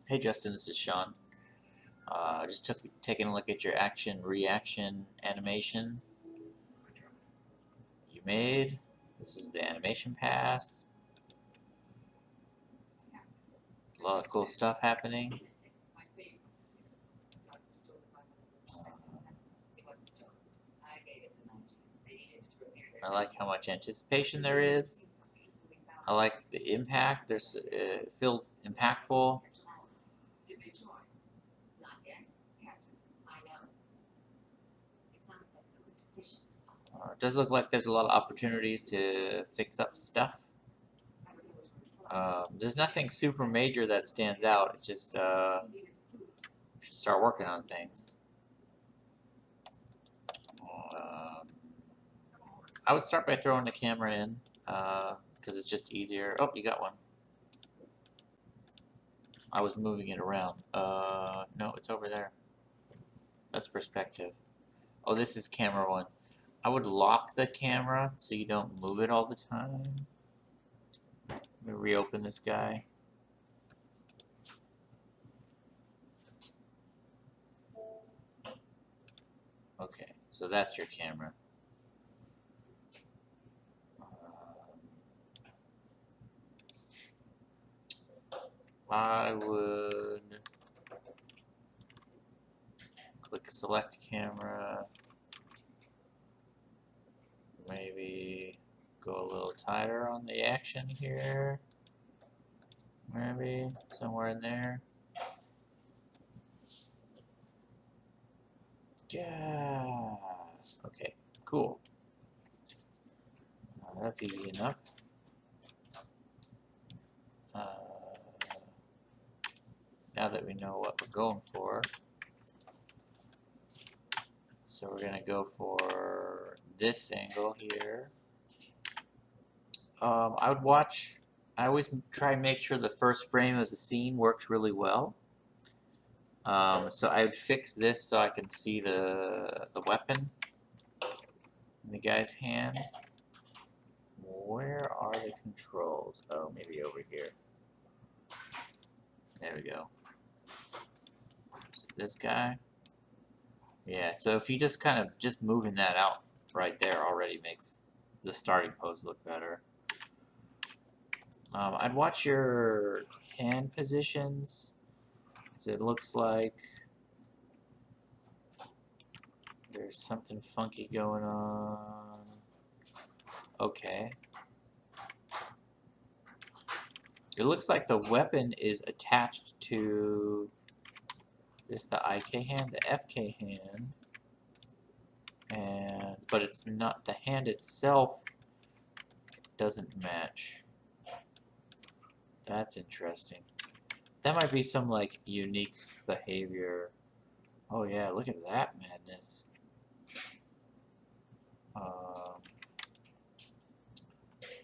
Hey Justin, this is Sean. Just taking a look at your action-reaction animation you made. This is the animation pass. A lot of cool stuff happening. I like how much anticipation there is. I like the impact. It feels impactful. It does look like there's a lot of opportunities to fix up stuff. There's nothing super major that stands out. It's just should start working on things. I would start by throwing the camera in because it's just easier. Oh, you got one. I was moving it around. No, it's over there. That's perspective. Oh, this is camera one. I would lock the camera so you don't move it all the time. Let me reopen this guy. Okay, so that's your camera. I would click select camera. Maybe go a little tighter on the action here. Maybe somewhere in there. Yeah. Okay, cool. That's easy enough. Now that we know what we're going for, so we're gonna go for this angle here. I always try and make sure the first frame of the scene works really well. So I would fix this so I can see the weapon in the guy's hands. Where are the controls? Oh, maybe over here. There we go. So this guy. Yeah, so if you just kind of moving that out right there already makes the starting pose look better. I'd watch your hand positions. So it looks like there's something funky going on. Okay. It looks like the weapon is attached to this, the IK hand, the FK hand, but it's not, the hand itself doesn't match. That's interesting. That might be some like unique behavior. Oh yeah, look at that madness.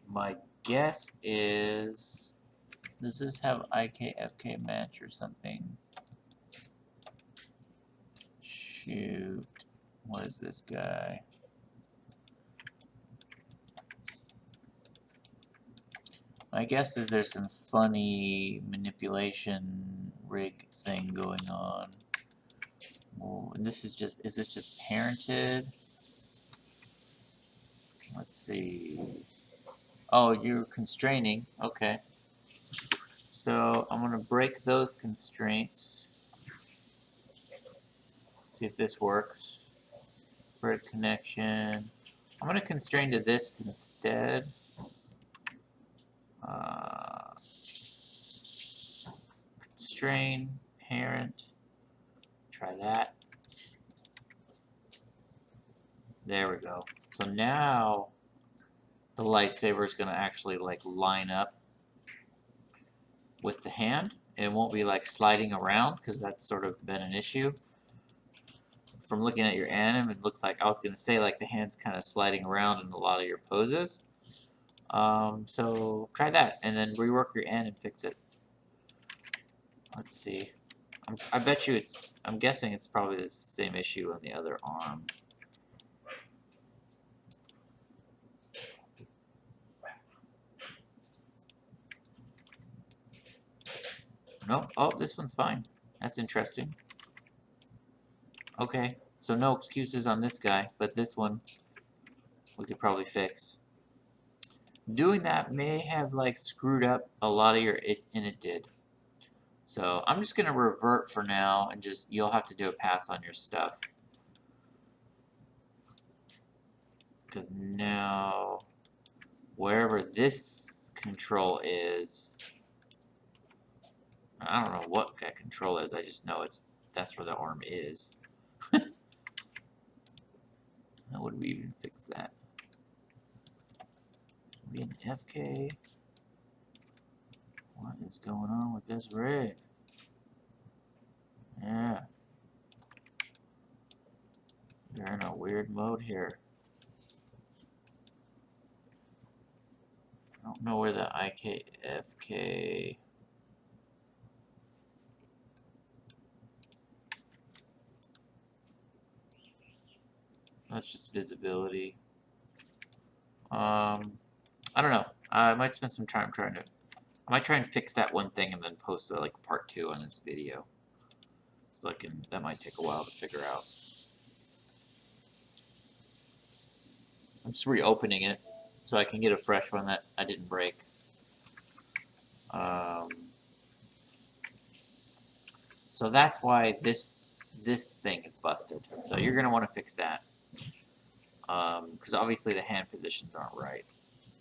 My guess is, does this have IK FK match or something? Shoot, what is this guy? My guess is there's some funny manipulation rig thing going on. Oh, and this is this just parented? Let's see. Oh, you're constraining. Okay. So I'm gonna break those constraints. See if this works. Break connection. I'm gonna constrain to this instead. Constrain, parent. Try that. There we go. So now the lightsaber is gonna actually like line up with the hand. It won't be like sliding around because that's sort of been an issue. From looking at your anim, it looks like, I was gonna say like the hand's kind of sliding around in a lot of your poses. So try that and then rework your anim and fix it. Let's see. I bet you I'm guessing it's probably the same issue on the other arm. Nope. Oh, this one's fine. That's interesting. Okay, so no excuses on this guy, but this one we could probably fix. Doing that may have like screwed up a lot of your and it did. So I'm just gonna revert for now and just you'll have to do a pass on your stuff. Because now wherever this control is, I don't know what that control is, I just know that's where the arm is. How would we even fix that? Be an FK. What is going on with this rig? Yeah. You're in a weird mode here. I don't know where the IKFK. That's just visibility. I don't know. I might spend some time trying to. I might try and fix that one thing and then post like part 2 on this video. So that might take a while to figure out. I'm just reopening it so I can get a fresh one that I didn't break. So that's why this thing is busted. So you're gonna want to fix that because obviously the hand positions aren't right.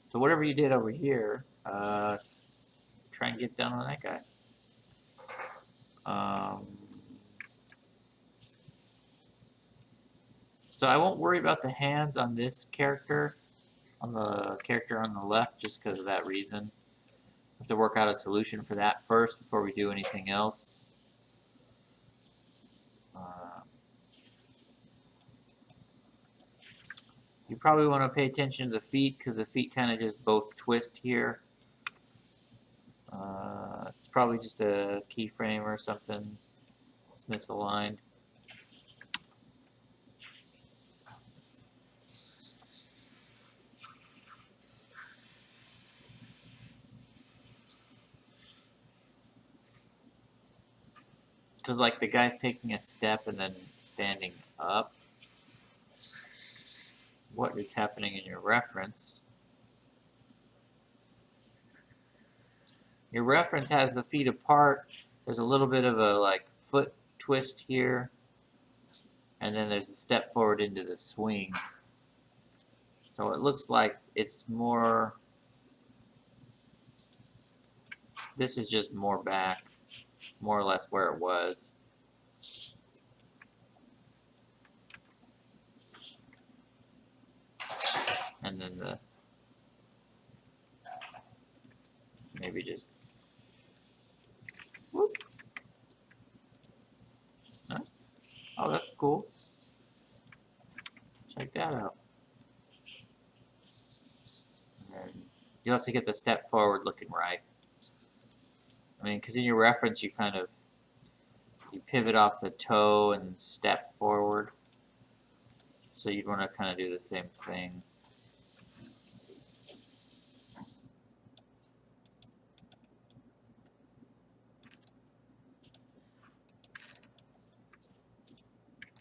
So whatever you did over here, try and get down on that guy. So I won't worry about the hands on this character, on the character on the left, just because of that reason. We have to work out a solution for that first before we do anything else. You probably want to pay attention to the feet because the feet kind of just both twist here. It's probably just a keyframe or something. It's misaligned. Because like the guy's taking a step and then standing up. What is happening in your reference? Your reference has the feet apart. There's a little bit of a like foot twist here. And then there's a step forward into the swing. So it looks like it's more, this is just more back, more or less where it was. And then maybe just, whoop. Huh? Oh, that's cool. Check that out. And you'll have to get the step forward looking right. I mean, because in your reference, you pivot off the toe and step forward. So you'd want to kind of do the same thing.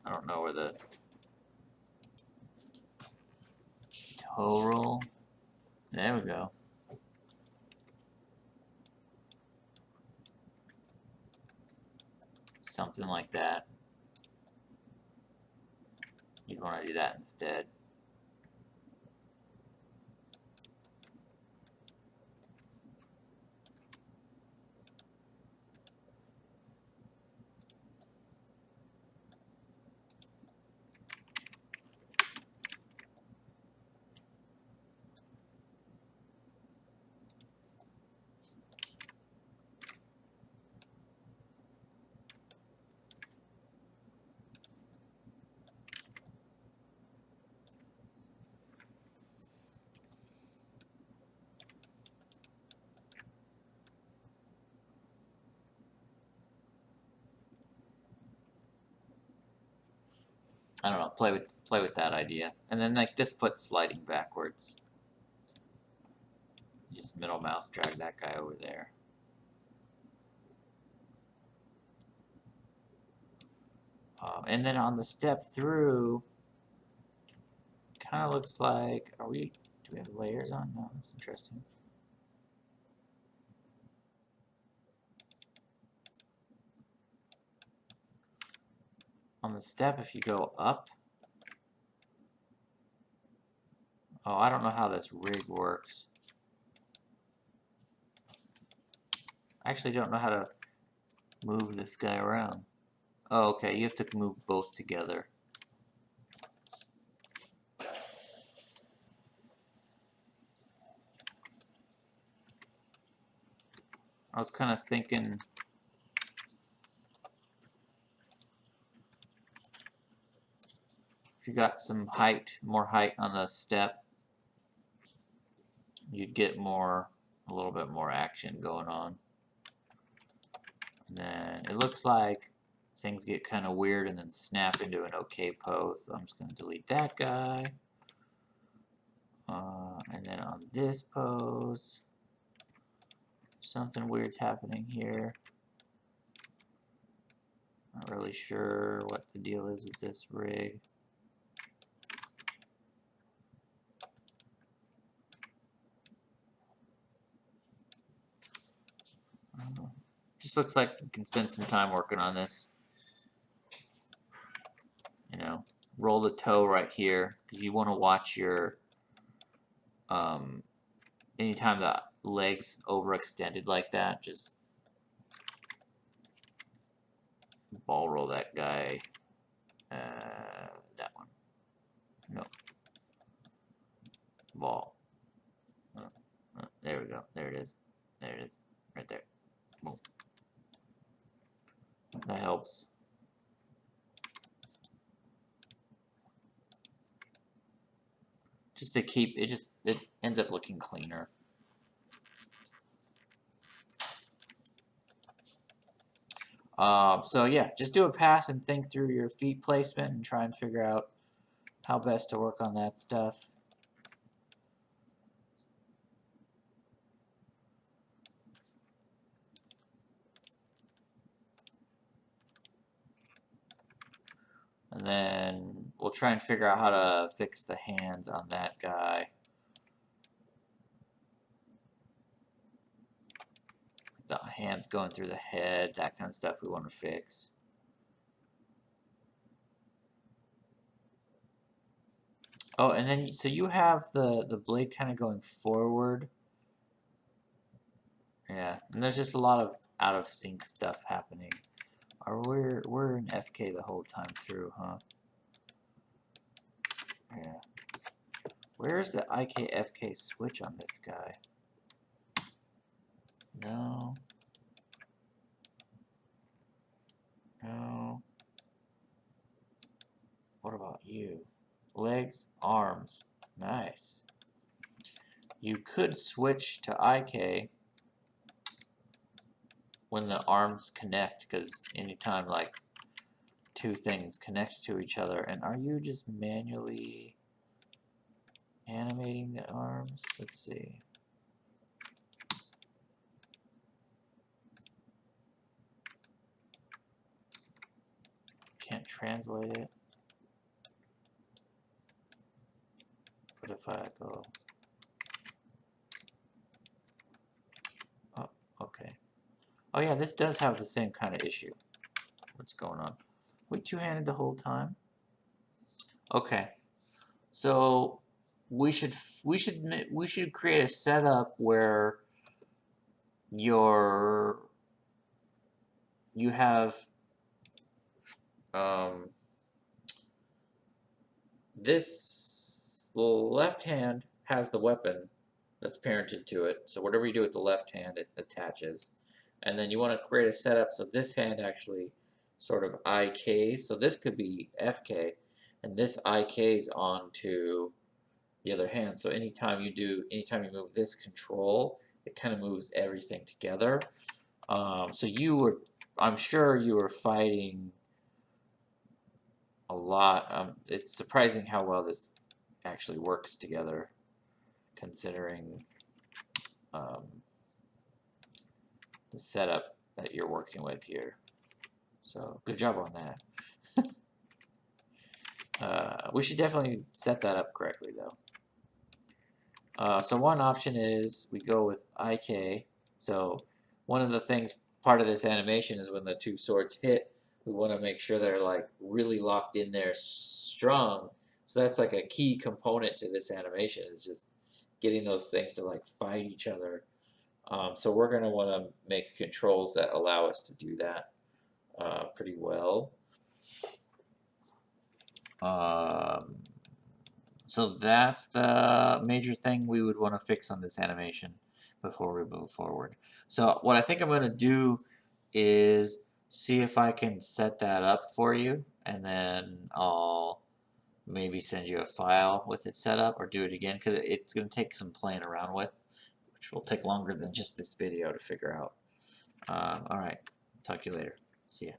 I don't know where the toe roll. There we go. Something like that. You'd want to do that instead. I don't know, play with that idea. And then like this foot sliding backwards. Just middle mouse drag that guy over there. And then on the step through, kind of looks like, do we have layers on? No, that's interesting. On the step, if you go up, oh, I don't know how this rig works. I actually don't know how to move this guy around. Oh, okay, you have to move both together. I was kind of thinking if you got some height, more height on the step, you'd get a little bit more action going on. And then it looks like things get kind of weird and then snap into an okay pose. So I'm just going to delete that guy. And then on this pose, something weird's happening here. Not really sure what the deal is with this rig. Just looks like you can spend some time working on this. You know, roll the toe right here because you want to watch your anytime the legs overextended like that, just ball roll that guy. That one. No. Ball. There we go. There it is. There it is. Right there. Boom. That helps. Just to keep it, it ends up looking cleaner. So yeah, just do a pass and think through your feet placement and try and figure out how best to work on that stuff. And then we'll try and figure out how to fix the hands on that guy. The hands going through the head, that kind of stuff we want to fix. Oh, and then, so you have the blade kind of going forward. Yeah, and there's just a lot of out of sync stuff happening. We're in FK the whole time through, huh? Yeah. Where's the IK-FK switch on this guy? No. No. What about you? Legs, arms. Nice. You could switch to IK when the arms connect, because anytime like two things connect to each other, and are you just manually animating the arms? Let's see. Can't translate it. But if I go, oh, okay. Oh yeah, this does have the same kind of issue. What's going on? We two-handed the whole time? Okay. So we should create a setup where you have this left hand has the weapon that's parented to it. So whatever you do with the left hand, it attaches. And then you want to create a setup so this hand actually sort of IKs. So this could be FK, and this IKs onto the other hand. So anytime you move this control, it kind of moves everything together. So I'm sure you were fighting a lot. It's surprising how well this actually works together, considering the setup that you're working with here. So good job on that. We should definitely set that up correctly though. So one option is we go with IK. So one of the things, part of this animation is when the two swords hit, we want to make sure they're like really locked in there strong. So that's like a key component to this animation, is just getting those things to like fight each other. So we're going to want to make controls that allow us to do that pretty well. So that's the major thing we would want to fix on this animation before we move forward. So what I think I'm going to do is see if I can set that up for you, and then I'll maybe send you a file with it set up, or do it again, because it's going to take some playing around with, which will take longer than just this video to figure out. Alright, talk to you later. See ya.